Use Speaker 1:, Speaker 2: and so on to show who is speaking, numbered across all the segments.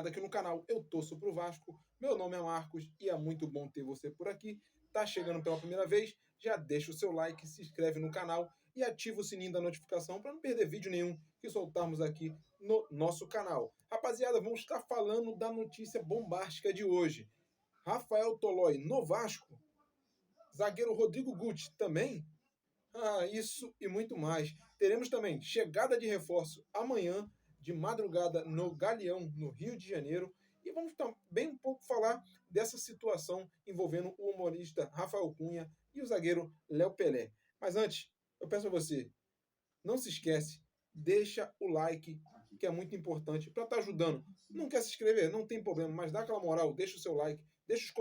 Speaker 1: rapaziada, aqui no canal Eu Torço Pro Vasco. Meu nome é Marcos e é muito bom ter você por aqui. Tá chegando pela primeira vez? Já deixa o seu like, se inscreve no canal e ativa o sininho da notificação para não perder vídeo nenhum que soltarmos aqui no nosso canal. Rapaziada, vamos estar falando da notícia bombástica de hoje. Rafael Tolói no Vasco? Zagueiro Rodrigo Guti também? Isso e muito mais. Teremos também chegada de reforço amanhã, de madrugada, no Galeão, no Rio de Janeiro. E vamos também um pouco falar dessa situação envolvendo o humorista Rafael Cunha e o zagueiro Léo Pelé. Mas antes, eu peço a você, não se esquece, deixa o like, que é muito importante para estar ajudando. Não quer se inscrever? Não tem problema, mas dá aquela moral, deixa o seu like, deixa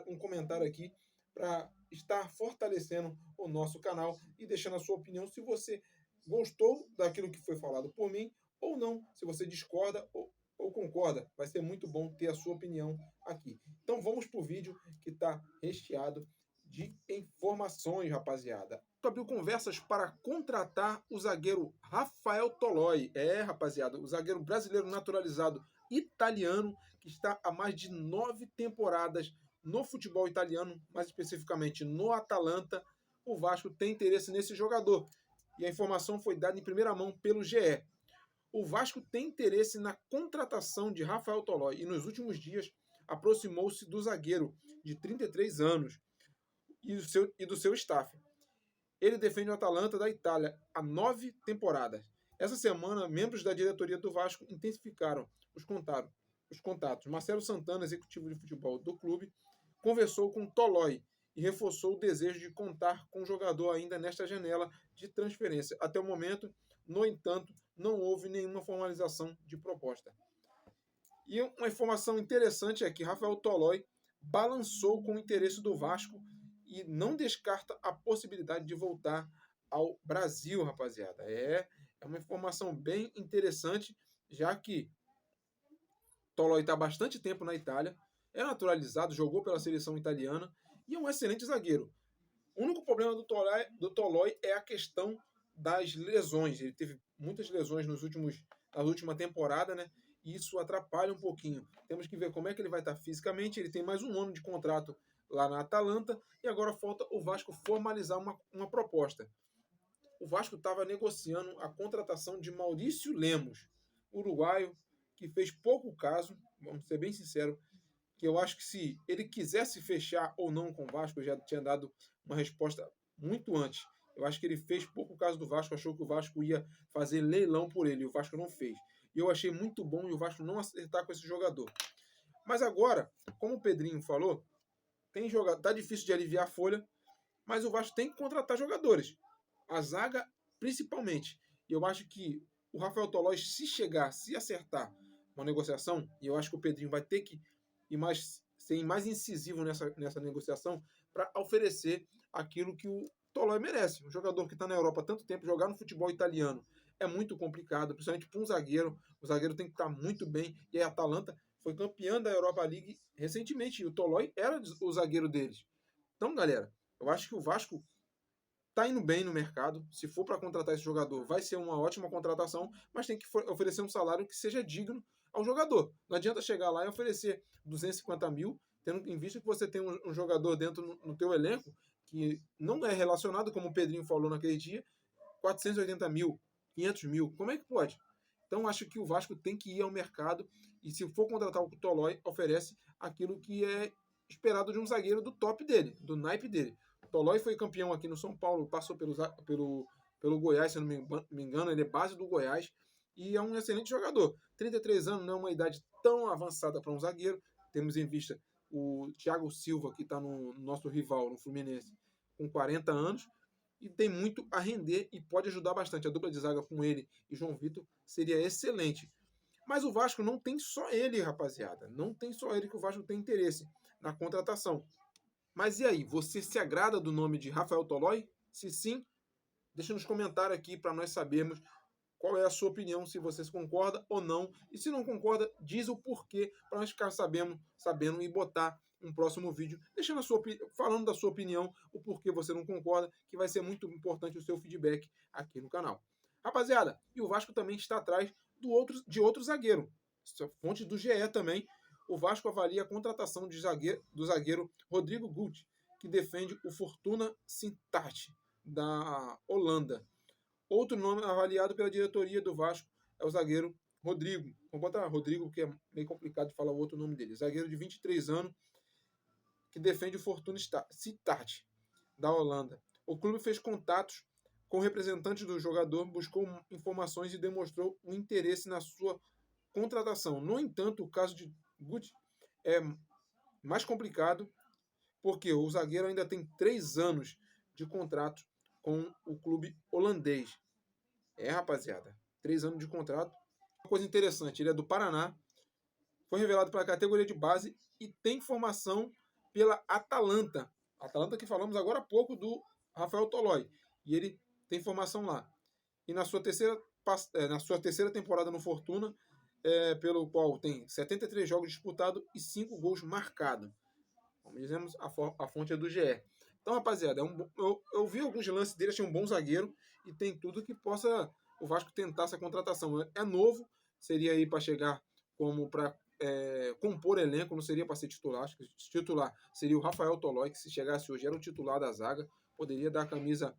Speaker 1: um comentário aqui para estar fortalecendo o nosso canal e deixando a sua opinião se você gostou daquilo que foi falado por mim ou não, se você discorda ou concorda. Vai ser muito bom ter a sua opinião aqui. Então vamos para o vídeo que está recheado de informações, rapaziada. Abriu conversas para contratar o zagueiro Rafael Tolói. Rapaziada, o zagueiro brasileiro naturalizado italiano que está há mais de 9 temporadas no futebol italiano, mais especificamente no Atalanta. O Vasco tem interesse nesse jogador. E a informação foi dada em primeira mão pelo GE. O Vasco tem interesse na contratação de Rafael Tolói e nos últimos dias aproximou-se do zagueiro de 33 anos e do seu staff. Ele defende o Atalanta da Itália há 9 temporadas. Essa semana, membros da diretoria do Vasco intensificaram os contatos. Marcelo Santana, executivo de futebol do clube, conversou com Tolói e reforçou o desejo de contar com o jogador ainda nesta janela de transferência. Até o momento, no entanto, não houve nenhuma formalização de proposta. E uma informação interessante é que Rafael Tolói balançou com o interesse do Vasco e não descarta a possibilidade de voltar ao Brasil, rapaziada. É uma informação bem interessante, já que Tolói está há bastante tempo na Itália, é naturalizado, jogou pela seleção italiana e é um excelente zagueiro. O único problema do Tolói é a questão das lesões. Ele teve muitas lesões na última temporada, né? E isso atrapalha um pouquinho. Temos que ver como é que ele vai estar fisicamente. Ele tem mais um ano de contrato lá na Atalanta e agora falta o Vasco formalizar uma proposta. O Vasco estava negociando a contratação de Maurício Lemos, uruguaio, que fez pouco caso, vamos ser bem sinceros, que eu acho que se ele quisesse fechar ou não com o Vasco, eu já tinha dado uma resposta muito antes. Eu acho que ele fez pouco caso do Vasco, achou que o Vasco ia fazer leilão por ele, e o Vasco não fez. E eu achei muito bom e o Vasco não acertar com esse jogador. Mas agora, como o Pedrinho falou, tá difícil de aliviar a folha, mas o Vasco tem que contratar jogadores. A zaga, principalmente. E eu acho que o Rafael Tolói, se acertar uma negociação, e eu acho que o Pedrinho vai ter que ser mais incisivo nessa negociação para oferecer aquilo que o Tolói merece. Um jogador que está na Europa há tanto tempo, jogar no futebol italiano é muito complicado, principalmente para um zagueiro. O zagueiro tem que estar muito bem. E a Atalanta foi campeã da Europa League recentemente, e o Tolói era o zagueiro deles. Então, galera, eu acho que o Vasco está indo bem no mercado. Se for para contratar esse jogador, vai ser uma ótima contratação, mas tem que oferecer um salário que seja digno ao jogador. Não adianta chegar lá e oferecer 250 mil, tendo em vista que você tem um jogador dentro no teu elenco que não é relacionado, como o Pedrinho falou naquele dia, 480 mil, 500 mil. Como é que pode? Então, acho que o Vasco tem que ir ao mercado e, se for contratar o Tolói, oferece aquilo que é esperado de um zagueiro do top dele, do naipe dele. O Tolói foi campeão aqui no São Paulo, passou pelo Goiás, se eu não me engano, ele é base do Goiás e é um excelente jogador. 33 anos não é uma idade tão avançada para um zagueiro. Temos em vista o Thiago Silva, que está no nosso rival, no Fluminense, com 40 anos, e tem muito a render e pode ajudar bastante. A dupla de zaga com ele e João Vitor seria excelente. Mas o Vasco não tem só ele, rapaziada. Não tem só ele que o Vasco tem interesse na contratação. Mas e aí, você se agrada do nome de Rafael Tolói? Se sim, deixa nos comentários aqui para nós sabermos qual é a sua opinião, se você concorda ou não. E se não concorda, diz o porquê, para nós ficar sabendo e botar um próximo vídeo, falando da sua opinião, o porquê você não concorda, que vai ser muito importante o seu feedback aqui no canal. Rapaziada, e o Vasco também está atrás de outro zagueiro. fonte do GE também, o Vasco avalia a contratação do zagueiro Rodrigo Gut, que defende o Fortuna Sittard, da Holanda. Outro nome avaliado pela diretoria do Vasco é o zagueiro Rodrigo. Vamos botar Rodrigo, que é meio complicado de falar o outro nome dele. Zagueiro de 23 anos, que defende o Fortuna Sittard, da Holanda. O clube fez contatos com representantes do jogador, buscou informações e demonstrou um interesse na sua contratação. No entanto, o caso de Gut é mais complicado, porque o zagueiro ainda tem 3 anos de contrato com o clube holandês. Rapaziada, 3 anos de contrato. Uma coisa interessante, ele é do Paraná, foi revelado pela categoria de base e tem formação pela Atalanta. Atalanta que falamos agora há pouco do Rafael Tolói. E ele tem formação lá. E na sua terceira temporada no Fortuna, pelo qual tem 73 jogos disputados e 5 gols marcados. Como dizemos, a fonte é do GE. Então, rapaziada, eu vi alguns lances dele, achei um bom zagueiro e tem tudo que possa o Vasco tentar essa contratação. É novo, seria aí para chegar como para compor elenco, não seria para ser titular. Acho que titular seria o Rafael Tolói, que se chegasse hoje era o titular da zaga, poderia dar a camisa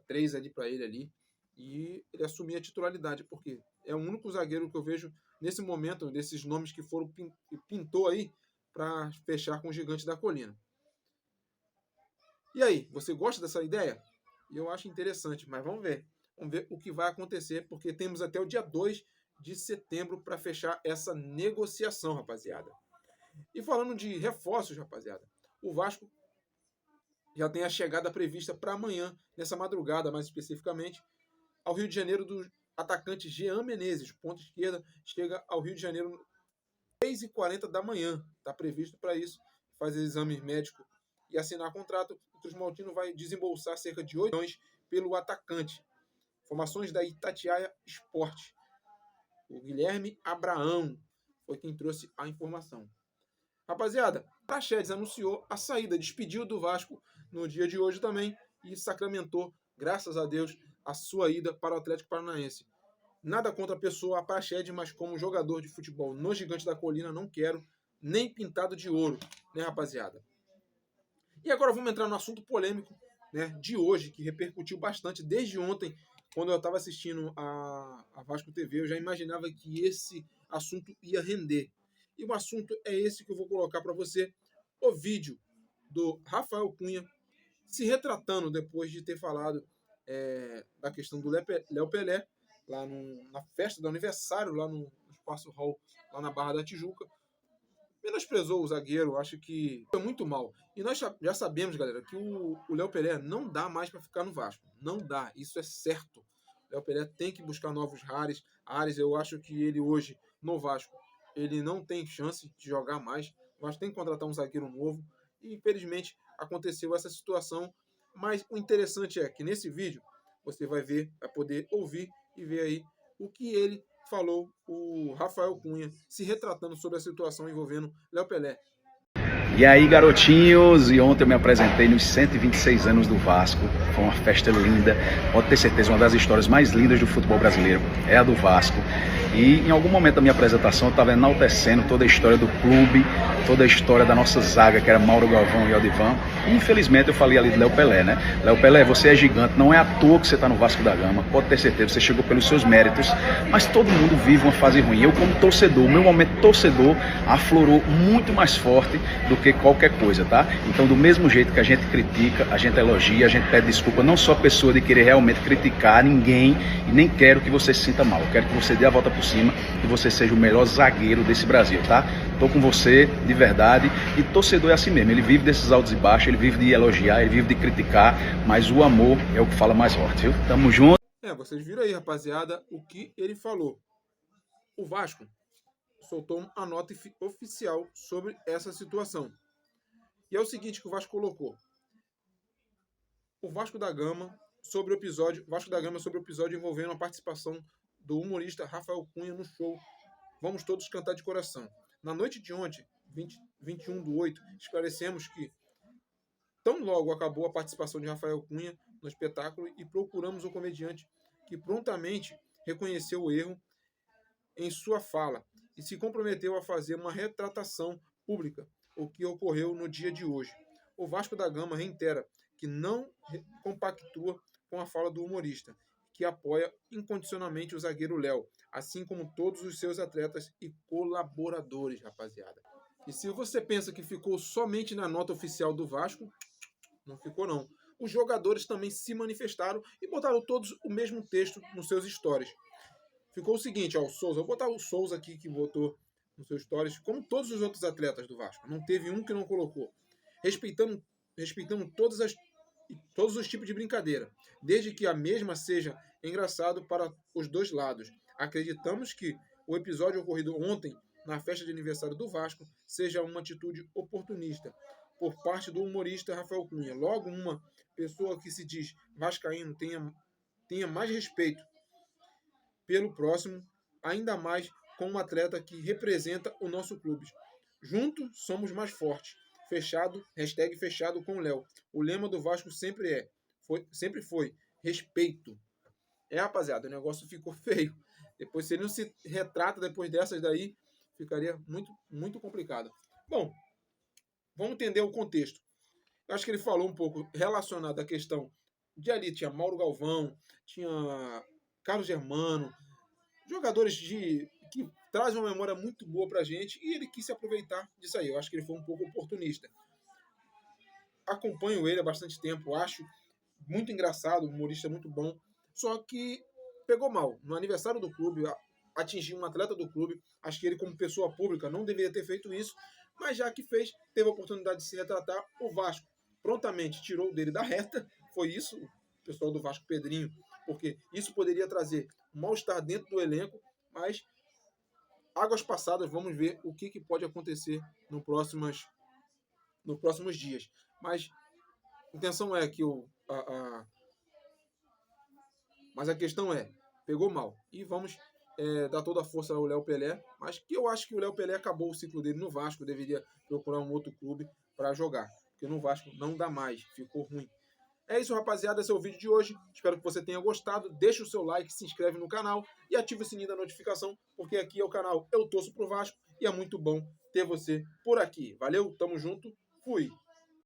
Speaker 1: 3 ali para ele ali e ele assumir a titularidade, porque é o único zagueiro que eu vejo nesse momento, desses nomes que foram pintou aí para fechar com o Gigante da Colina. E aí, você gosta dessa ideia? Eu acho interessante, mas vamos ver. Vamos ver o que vai acontecer, porque temos até o dia 2 de setembro para fechar essa negociação, rapaziada. E falando de reforços, rapaziada, o Vasco já tem a chegada prevista para amanhã, nessa madrugada mais especificamente, ao Rio de Janeiro do atacante Jean Menezes, ponta esquerda, chega ao Rio de Janeiro 6h40 da manhã, está previsto para isso, fazer exame médico e assinar contrato. O Cruz Maltino vai desembolsar cerca de 8 milhões pelo atacante. Informações da Itatiaia Esporte. O Guilherme Abraão foi quem trouxe a informação. Rapaziada, Praxedes anunciou a saída, despediu do Vasco no dia de hoje também e sacramentou, graças a Deus, a sua ida para o Atlético Paranaense. Nada contra a pessoa, a Praxedes, mas como jogador de futebol no Gigante da Colina, não quero nem pintado de ouro, né, rapaziada? E agora vamos entrar no assunto polêmico, né, de hoje, que repercutiu bastante desde ontem, quando eu estava assistindo a Vasco TV, eu já imaginava que esse assunto ia render. E o assunto é esse que eu vou colocar para você, o vídeo do Rafael Cunha se retratando depois de ter falado da questão do Léo Pelé, lá na festa do aniversário, lá no Espaço Hall, lá na Barra da Tijuca. Menosprezou o zagueiro, acho que foi muito mal. E nós já sabemos, galera, que o Léo Pelé não dá mais para ficar no Vasco. Não dá, isso é certo. O Léo Pelé tem que buscar novos ares. Eu acho que ele hoje, no Vasco, ele não tem chance de jogar mais. O Vasco tem que contratar um zagueiro novo. E, infelizmente, aconteceu essa situação. Mas o interessante é que nesse vídeo você vai poder ouvir e ver aí o que ele falou, o Rafael Cunha, se retratando sobre a situação envolvendo Léo Pelé.
Speaker 2: E aí, garotinhos, e ontem eu me apresentei nos 126 anos do Vasco, foi uma festa linda, pode ter certeza, uma das histórias mais lindas do futebol brasileiro é a do Vasco. E em algum momento da minha apresentação eu estava enaltecendo toda a história do clube, toda a história da nossa zaga, que era Mauro Galvão e Odivan. E infelizmente eu falei ali de Léo Pelé, né? Léo Pelé, você é gigante, não é à toa que você está no Vasco da Gama, pode ter certeza, você chegou pelos seus méritos, mas todo mundo vive uma fase ruim. Eu, como torcedor, o meu momento torcedor aflorou muito mais forte do que qualquer coisa, tá? Então, do mesmo jeito que a gente critica, a gente elogia, a gente pede desculpa, não só a pessoa de querer realmente criticar ninguém, e nem quero que você se sinta mal, eu quero que você dê a volta por cima e você seja o melhor zagueiro desse Brasil, tá? Tô com você, de verdade, e torcedor é assim mesmo, ele vive desses altos e baixos, ele vive de elogiar, ele vive de criticar, mas o amor é o que fala mais forte, viu? Tamo junto.
Speaker 1: Vocês viram aí, rapaziada, o que ele falou. O Vasco soltou uma nota oficial sobre essa situação. E é o seguinte que o Vasco colocou. O Vasco da Gama sobre o episódio envolvendo a participação do humorista Rafael Cunha no show Vamos Todos Cantar de Coração. Na noite de ontem, 21/8, esclarecemos que tão logo acabou a participação de Rafael Cunha no espetáculo e procuramos o comediante que prontamente reconheceu o erro em sua fala e se comprometeu a fazer uma retratação pública, o que ocorreu no dia de hoje. O Vasco da Gama reitera que não compactua com a fala do humorista, que apoia incondicionalmente o zagueiro Léo, assim como todos os seus atletas e colaboradores, rapaziada. E se você pensa que ficou somente na nota oficial do Vasco, não ficou não. Os jogadores também se manifestaram e botaram todos o mesmo texto nos seus stories. Ficou o seguinte, ó, o Souza, vou botar o Souza aqui que botou nos seus stories, como todos os outros atletas do Vasco. Não teve um que não colocou. Respeitando todos os tipos de brincadeira, desde que a mesma seja engraçado para os dois lados. Acreditamos que o episódio ocorrido ontem na festa de aniversário do Vasco seja uma atitude oportunista por parte do humorista Rafael Cunha. Logo, uma pessoa que se diz vascaíno tenha mais respeito pelo próximo, ainda mais com um atleta que representa o nosso clube. Juntos somos mais fortes. Fechado com o Léo. O lema do Vasco sempre foi respeito. Rapaziada, o negócio ficou feio. Depois, se ele não se retrata depois dessas daí, ficaria muito, muito complicado. Bom, vamos entender o contexto. Eu acho que ele falou um pouco relacionado à questão de ali, tinha Mauro Galvão, tinha Carlos Germano, jogadores que trazem uma memória muito boa pra gente, e ele quis se aproveitar disso aí. Eu acho que ele foi um pouco oportunista. Acompanho ele há bastante tempo, acho muito engraçado, humorista muito bom, só que pegou mal. No aniversário do clube, atingiu um atleta do clube, acho que ele como pessoa pública não deveria ter feito isso, mas já que fez, teve a oportunidade de se retratar, o Vasco prontamente tirou dele da reta, foi isso, o pessoal do Vasco, Pedrinho, porque isso poderia trazer um mal-estar dentro do elenco, mas águas passadas, vamos ver o que pode acontecer nos próximos dias. Mas a intenção é que mas a questão é, pegou mal. E vamos dar toda a força ao Léo Pelé, mas que eu acho que o Léo Pelé acabou o ciclo dele no Vasco, deveria procurar um outro clube para jogar, porque no Vasco não dá mais, ficou ruim. É isso, rapaziada, esse é o vídeo de hoje. Espero que você tenha gostado. Deixa o seu like, se inscreve no canal e ativa o sininho da notificação, porque aqui é o canal Eu Torço Pro Vasco e é muito bom ter você por aqui. Valeu, tamo junto, fui!